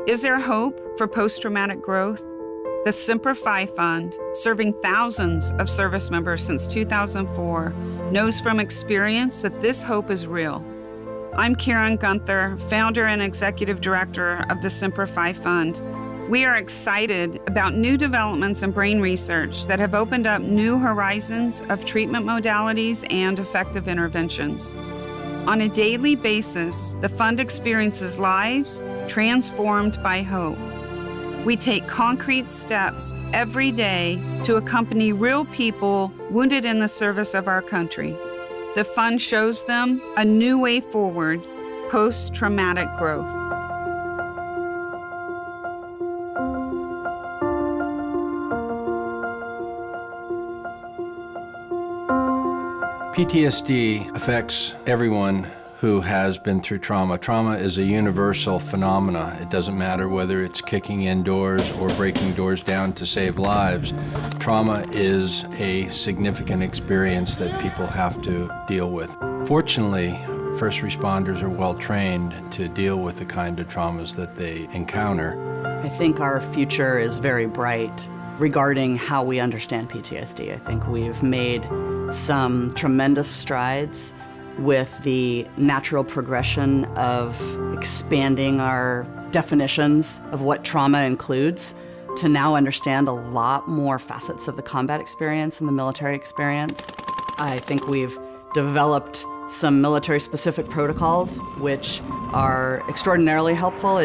Is there hope for post-traumatic growth? The Semper Fund, serving thousands of service members since 2004, knows from experience that this hope is real. I'm Karen Gunther, founder and executive director of the Semper Fund. We are excited about new developments in brain research that have opened up new horizons of treatment modalities and effective interventions. On a daily basis, the fund experiences lives transformed by hope. We take concrete steps every day to accompany real people wounded in the service of our country. The fund shows them a new way forward, post-traumatic growth. PTSD affects everyone who has been through trauma. Trauma is a universal phenomena. It doesn't matter whether it's kicking in doors or breaking doors down to save lives. Trauma is a significant experience that people have to deal with. Fortunately, first responders are well trained to deal with the kind of traumas that they encounter. I think our future is very bright regarding how we understand PTSD. I think we've made some tremendous strides with the natural progression of expanding our definitions of what trauma includes to now understand a lot more facets of the combat experience and the military experience. I think we've developed some military-specific protocols which are extraordinarily helpful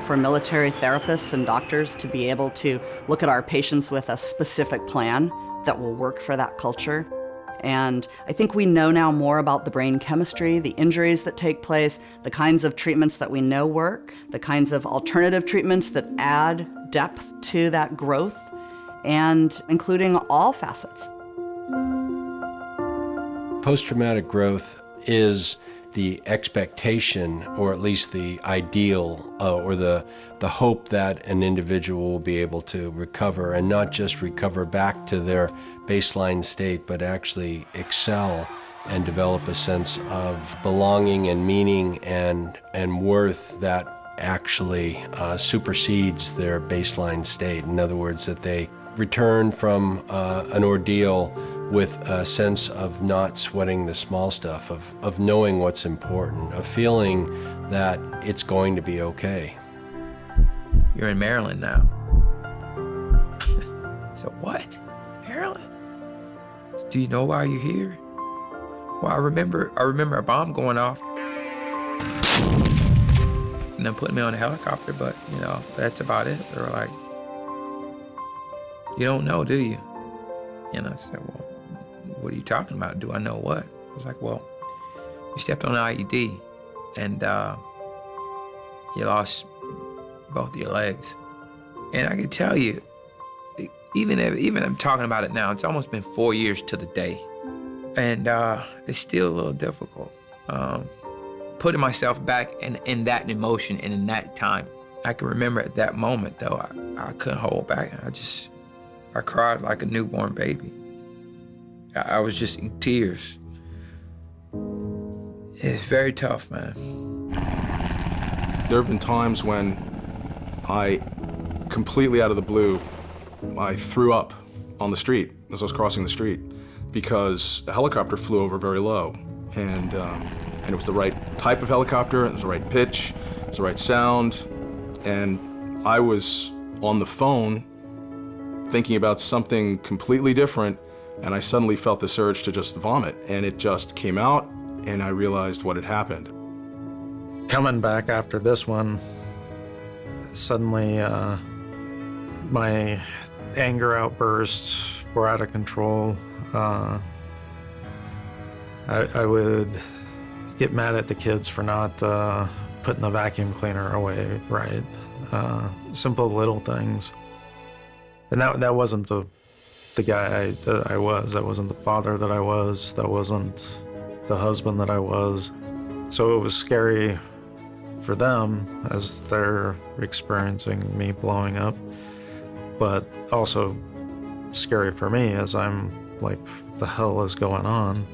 for military therapists and doctors to be able to look at our patients with a specific plan that will work for that culture. And I think we know now more about the brain chemistry, the injuries that take place, the kinds of treatments that we know work, the kinds of alternative treatments that add depth to that growth, and including all facets. Post-traumatic growth is the expectation, or at least the ideal, or the hope that an individual will be able to recover, and not just recover back to their baseline state, but actually excel and develop a sense of belonging and meaning and worth that actually supersedes their baseline state. In other words, that they return from an ordeal with a sense of not sweating the small stuff, of knowing what's important, of feeling that it's going to be okay. You're in Maryland now. So what? Maryland? Do you know why you're here? Well, I remember a bomb going off and then putting me on a helicopter, but that's about it. They were like, you don't know, do you? And I said, well, what are you talking about? Do I know what? I was like, well, you stepped on an IED and you lost both your legs. And I can tell you, even I'm talking about it now, it's almost been 4 years to the day. And it's still a little difficult. Putting myself back in that emotion and in that time. I can remember at that moment, though, I couldn't hold back. I cried like a newborn baby. I was just in tears. It's very tough, man. There have been times when I, completely out of the blue, I threw up on the street as I was crossing the street because a helicopter flew over very low. And it was the right type of helicopter, it was the right pitch, it was the right sound. And I was on the phone thinking about something completely different, and I suddenly felt this urge to just vomit. And it just came out, and I realized what had happened. Coming back after this one, suddenly my anger outbursts were out of control. I would get mad at the kids for not putting the vacuum cleaner away right. Simple little things. And that wasn't the guy I was. That wasn't the father that I was. That wasn't the husband that I was. So it was scary for them as they're experiencing me blowing up, but also scary for me as I'm like, the hell is going on,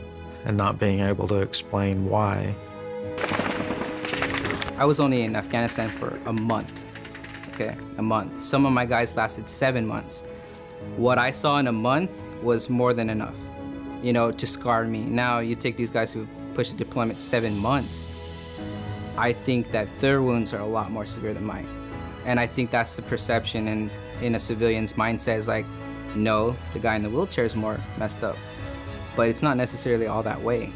and not being able to explain why. I was only in Afghanistan for a month, okay, a month. Some of my guys lasted 7 months. What I saw in a month was more than enough, you know, to scar me. Now you take these guys who've pushed the deployment 7 months. I think that their wounds are a lot more severe than mine. And I think that's the perception in a civilian's mindset is like, no, the guy in the wheelchair is more messed up. But it's not necessarily all that way.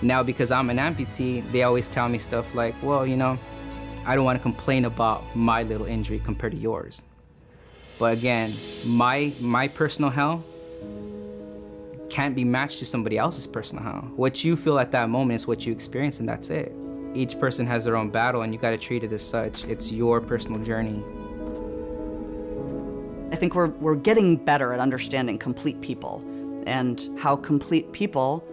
Now, because I'm an amputee, they always tell me stuff like, well, you know, I don't want to complain about my little injury compared to yours. But again, my personal hell can't be matched to somebody else's personal hell. What you feel at that moment is what you experience, and that's it. Each person has their own battle, and you got to treat it as such. It's your personal journey. I think we're getting better at understanding complete people and how complete people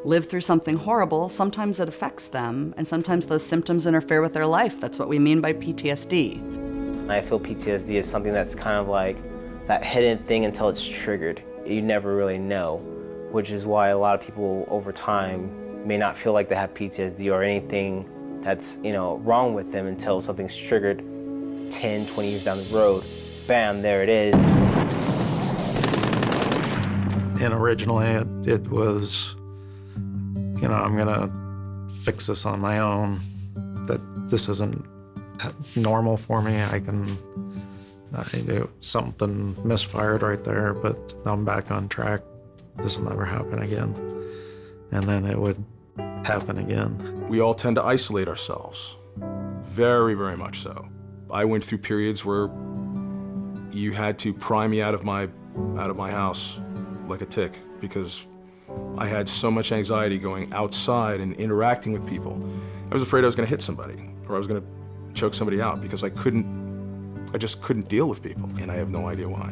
live through something horrible. Sometimes it affects them, and sometimes those symptoms interfere with their life. That's what we mean by PTSD. I feel PTSD is something that's kind of like that hidden thing until it's triggered. You never really know, which is why a lot of people over time may not feel like they have PTSD or anything that's, you know, wrong with them until something's triggered 10, 20 years down the road. Bam, there it is. And originally it was, you know, I'm gonna fix this on my own, that this isn't normal for me. Something misfired right there, but I'm back on track. This will never happen again. And then it would happen again. We all tend to isolate ourselves, very, very much so. I went through periods where you had to pry me out of my house like a tick because I had so much anxiety going outside and interacting with people. I was afraid I was going to hit somebody or I was going to choke somebody out because I just couldn't deal with people, and I have no idea why.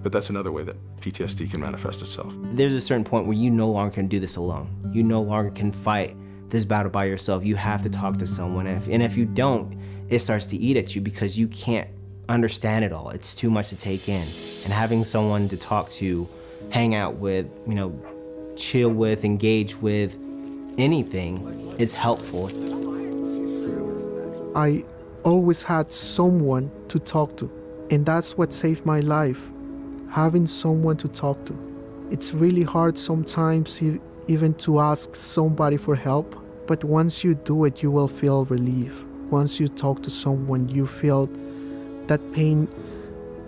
But that's another way that PTSD can manifest itself. There's a certain point where you no longer can do this alone. You no longer can fight this battle by yourself. You have to talk to someone, and if you don't, it starts to eat at you because you can't understand it all. It's too much to take in. And having someone to talk to, hang out with, you know, chill with, engage with, anything is helpful. I always had someone to talk to, and that's what saved my life, having someone to talk to. It's really hard sometimes even to ask somebody for help, but once you do it, you will feel relief. Once you talk to someone, you feel that pain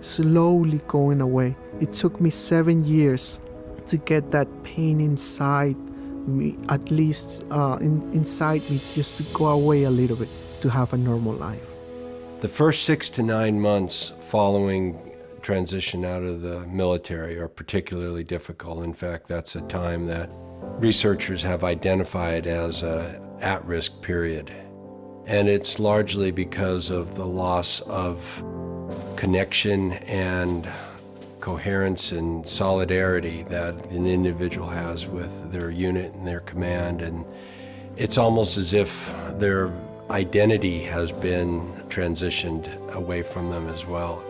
slowly going away. It took me 7 years to get that pain inside me, at least inside me, just to go away a little bit, to have a normal life. The first 6 to 9 months following transition out of the military are particularly difficult. In fact, that's a time that researchers have identified as an at-risk period. And it's largely because of the loss of connection and coherence and solidarity that an individual has with their unit and their command. And it's almost as if their identity has been transitioned away from them as well.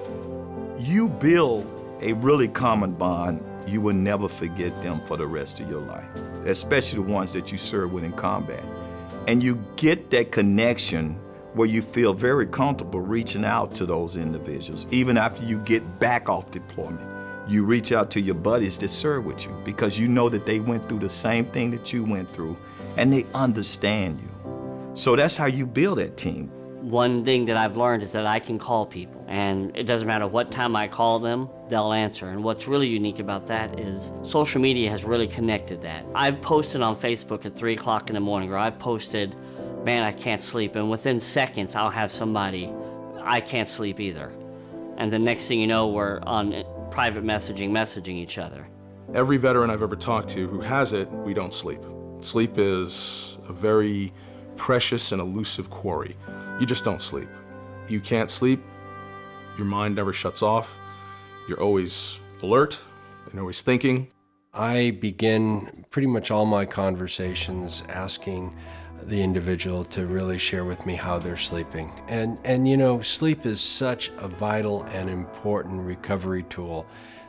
You build a really common bond. You will never forget them for the rest of your life, especially the ones that you serve with in combat. And you get that connection where you feel very comfortable reaching out to those individuals. Even after you get back off deployment, you reach out to your buddies that serve with you because you know that they went through the same thing that you went through and they understand you. So that's how you build that team. One thing that I've learned is that I can call people, and it doesn't matter what time I call them, they'll answer. And what's really unique about that is social media has really connected that. I've posted on Facebook at 3 o'clock in the morning, or I've posted, man, I can't sleep, and within seconds I'll have somebody, I can't sleep either. And the next thing you know, we're on private messaging each other. Every veteran I've ever talked to who has it, we don't sleep. Sleep is a very precious and elusive quarry. You just don't sleep. You can't sleep. Your mind never shuts off. You're always alert and always thinking. I begin pretty much all my conversations asking the individual to really share with me how they're sleeping. And you know, sleep is such a vital and important recovery tool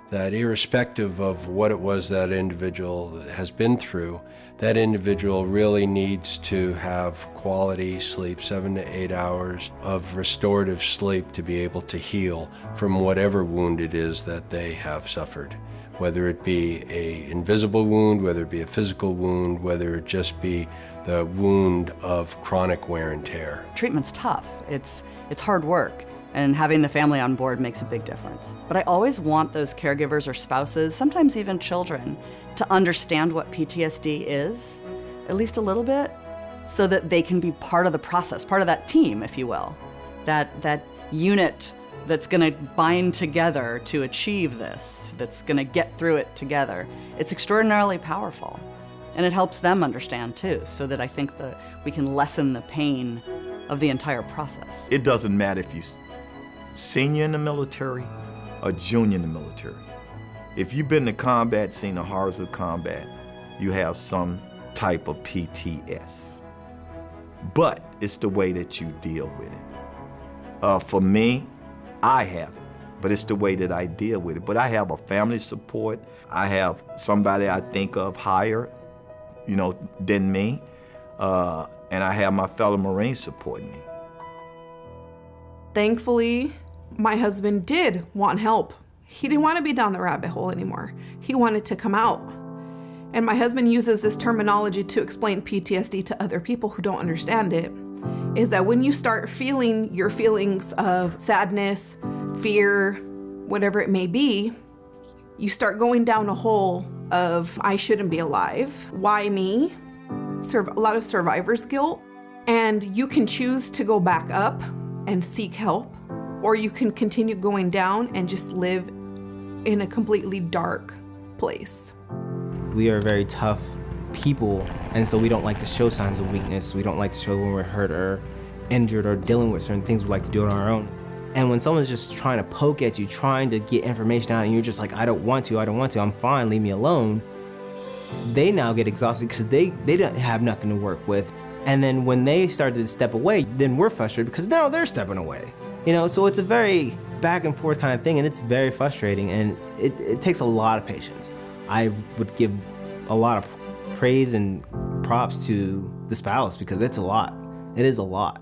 that irrespective of what it was that individual has been through, that individual really needs to have quality sleep, 7 to 8 hours of restorative sleep to be able to heal from whatever wound it is that they have suffered. Whether it be an invisible wound, whether it be a physical wound, whether it just be the wound of chronic wear and tear. Treatment's tough. It's hard work, and having the family on board makes a big difference. But I always want those caregivers or spouses, sometimes even children, to understand what PTSD is, at least a little bit, so that they can be part of the process, part of that team, if you will, that unit that's gonna bind together to achieve this, that's gonna get through it together. It's extraordinarily powerful. And it helps them understand too, so that I think that we can lessen the pain of the entire process. It doesn't matter if you're senior in the military or junior in the military. If you've been to combat, seen the horrors of combat, you have some type of PTS. But it's the way that you deal with it. For me, I have it, but it's the way that I deal with it. But I have a family support. I have somebody I think of higher, than me, and I have my fellow Marines supporting me. Thankfully, my husband did want help. He didn't want to be down the rabbit hole anymore. He wanted to come out. And my husband uses this terminology to explain PTSD to other people who don't understand it, is that when you start feeling your feelings of sadness, fear, whatever it may be, you start going down a hole of, I shouldn't be alive. Why me? A lot of survivor's guilt. And you can choose to go back up and seek help, or you can continue going down and just live in a completely dark place. We are very tough people, and so we don't like to show signs of weakness. We don't like to show when we're hurt or injured or dealing with certain things. We like to do it on our own. And when someone's just trying to poke at you, trying to get information out, and you're just like, I don't want to, I'm fine, leave me alone, they now get exhausted because they don't have nothing to work with. And then when they start to step away, then we're frustrated because now they're stepping away. So it's a very back and forth kind of thing, and it's very frustrating, and it takes a lot of patience. I would give a lot of praise and props to the spouse because it's a lot. It is a lot.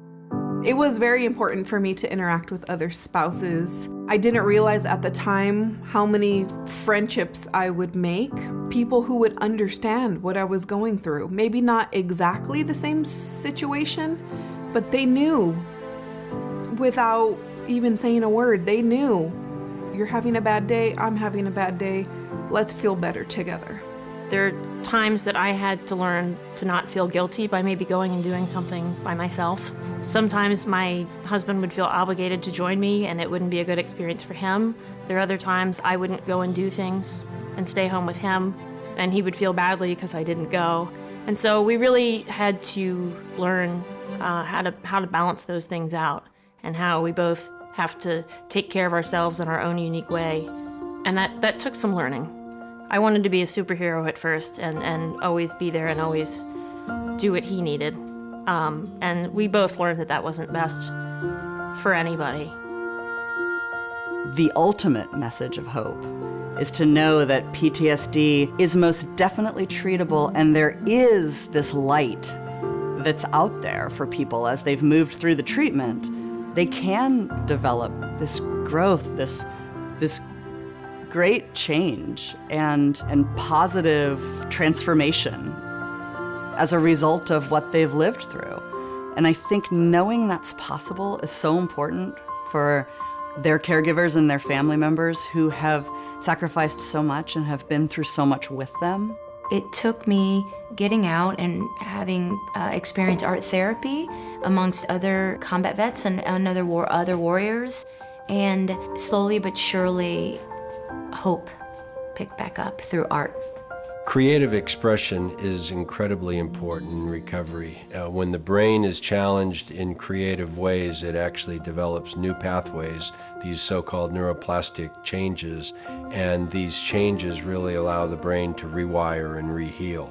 It was very important for me to interact with other spouses. I didn't realize at the time how many friendships I would make, people who would understand what I was going through. Maybe not exactly the same situation, but they knew without even saying a word. They knew, you're having a bad day, I'm having a bad day, let's feel better together. There are times that I had to learn to not feel guilty by maybe going and doing something by myself. Sometimes my husband would feel obligated to join me and it wouldn't be a good experience for him. There are other times I wouldn't go and do things and stay home with him, and he would feel badly because I didn't go. And so we really had to learn how to balance those things out, and how we both have to take care of ourselves in our own unique way. And that took some learning. I wanted to be a superhero at first and always be there and always do what he needed. And we both learned that wasn't best for anybody. The ultimate message of hope is to know that PTSD is most definitely treatable, and there is this light that's out there for people as they've moved through the treatment. They can develop this growth, this great change and positive transformation as a result of what they've lived through. And I think knowing that's possible is so important for their caregivers and their family members who have sacrificed so much and have been through so much with them. It took me getting out and having experienced art therapy amongst other combat vets and other warriors, and slowly but surely hope picked back up through art. Creative expression is incredibly important in recovery. When the brain is challenged in creative ways, it actually develops new pathways, these so-called neuroplastic changes, and these changes really allow the brain to rewire and reheal.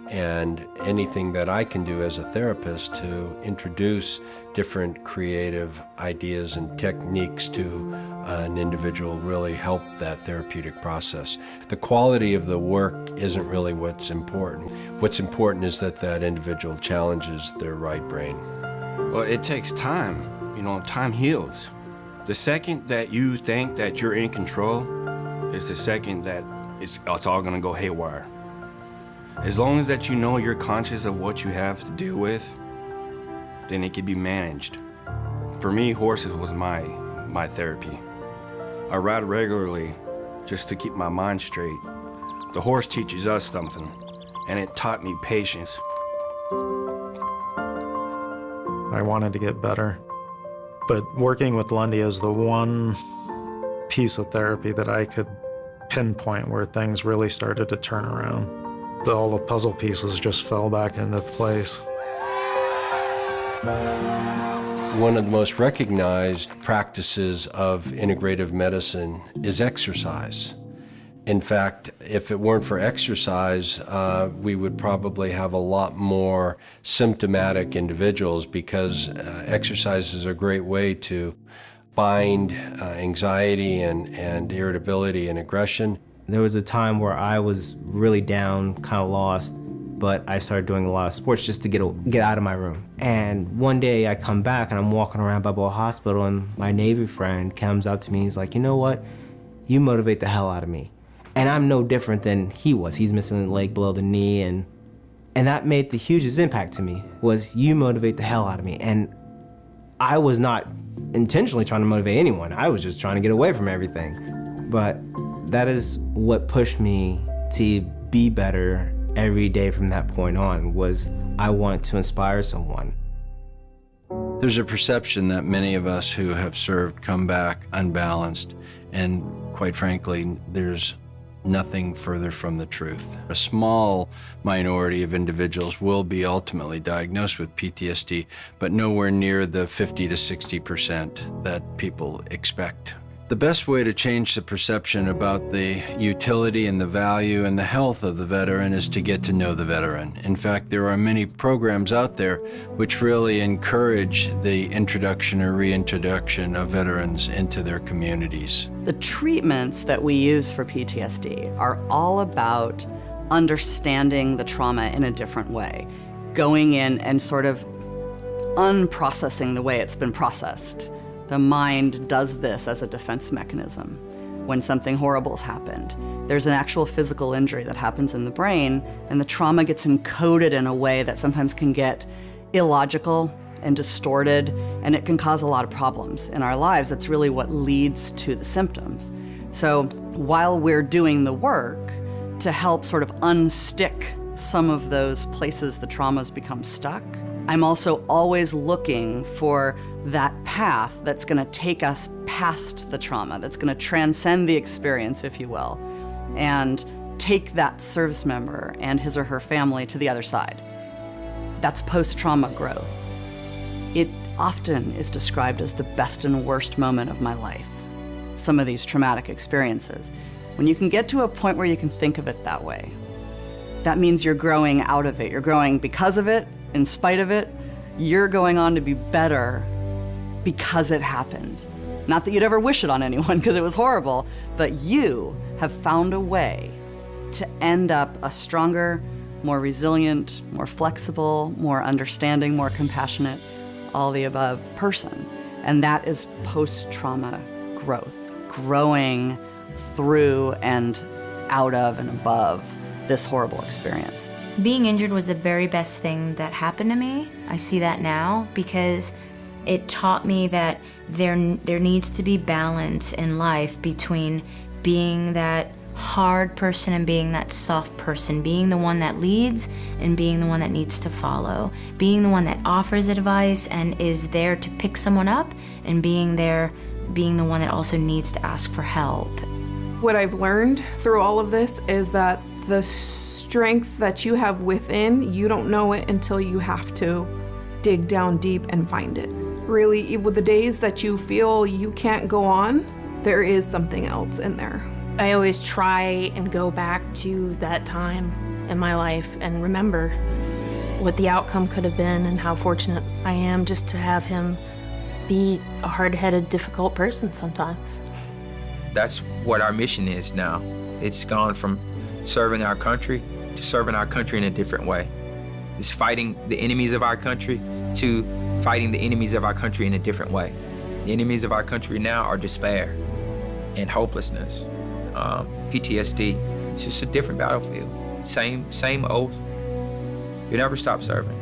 and anything that I can do as a therapist to introduce different creative ideas and techniques to an individual really help that therapeutic process. The quality of the work isn't really what's important. What's important is that that individual challenges their right brain. Well, it takes time. Time heals. The second that you think that you're in control is the second that it's all gonna go haywire. As long as that you know you're conscious of what you have to deal with, then it can be managed. For me, horses was my therapy. I ride regularly just to keep my mind straight. The horse teaches us something, and it taught me patience. I wanted to get better, but working with Lundy is the one piece of therapy that I could pinpoint where things really started to turn around. All the puzzle pieces just fell back into place. One of the most recognized practices of integrative medicine is exercise. In fact, if it weren't for exercise, we would probably have a lot more symptomatic individuals, because exercise is a great way to bind anxiety and irritability and aggression. There was a time where I was really down, kind of lost, but I started doing a lot of sports just to get out of my room. And one day I come back and I'm walking around Balboa Hospital, and my Navy friend comes up to me. He's like, you know what? You motivate the hell out of me. And I'm no different than he was. He's missing the leg below the knee, and that made the hugest impact to me, was you motivate the hell out of me. And I was not intentionally trying to motivate anyone. I was just trying to get away from everything. But that is what pushed me to be better every day from that point on, was I wanted to inspire someone. There's a perception that many of us who have served come back unbalanced, and quite frankly, there's nothing further from the truth. A small minority of individuals will be ultimately diagnosed with PTSD, but nowhere near the 50 to 60% that people expect. The best way to change the perception about the utility and the value and the health of the veteran is to get to know the veteran. In fact, there are many programs out there which really encourage the introduction or reintroduction of veterans into their communities. The treatments that we use for PTSD are all about understanding the trauma in a different way, going in and sort of unprocessing the way it's been processed. The mind does this as a defense mechanism. When something horrible has happened, there's an actual physical injury that happens in the brain, and the trauma gets encoded in a way that sometimes can get illogical and distorted, and it can cause a lot of problems in our lives. That's really what leads to the symptoms. So while we're doing the work to help sort of unstick some of those places the trauma's become stuck, I'm also always looking for that path that's gonna take us past the trauma, that's gonna transcend the experience, if you will, and take that service member and his or her family to the other side. That's post-trauma growth. It often is described as the best and worst moment of my life, some of these traumatic experiences. When you can get to a point where you can think of it that way, that means you're growing out of it. You're growing because of it, in spite of it. You're going on to be better because it happened. Not that you'd ever wish it on anyone because it was horrible, but you have found a way to end up a stronger, more resilient, more flexible, more understanding, more compassionate, all the above person. And that is post-trauma growth, growing through and out of and above this horrible experience. Being injured was the very best thing that happened to me. I see that now because it taught me that there needs to be balance in life between being that hard person and being that soft person, being the one that leads and being the one that needs to follow, being the one that offers advice and is there to pick someone up, and being the one that also needs to ask for help. What I've learned through all of this is that the strength that you have within, you don't know it until you have to dig down deep and find it. Really, with the days that you feel you can't go on, there is something else in there. I always try and go back to that time in my life and remember what the outcome could have been and how fortunate I am just to have him be a hard-headed, difficult person sometimes. That's what our mission is now. It's gone from serving our country to serving our country in a different way. It's fighting the enemies of our country to fighting the enemies of our country in a different way. The enemies of our country now are despair and hopelessness, PTSD. It's just a different battlefield. Same oath. You never stop serving.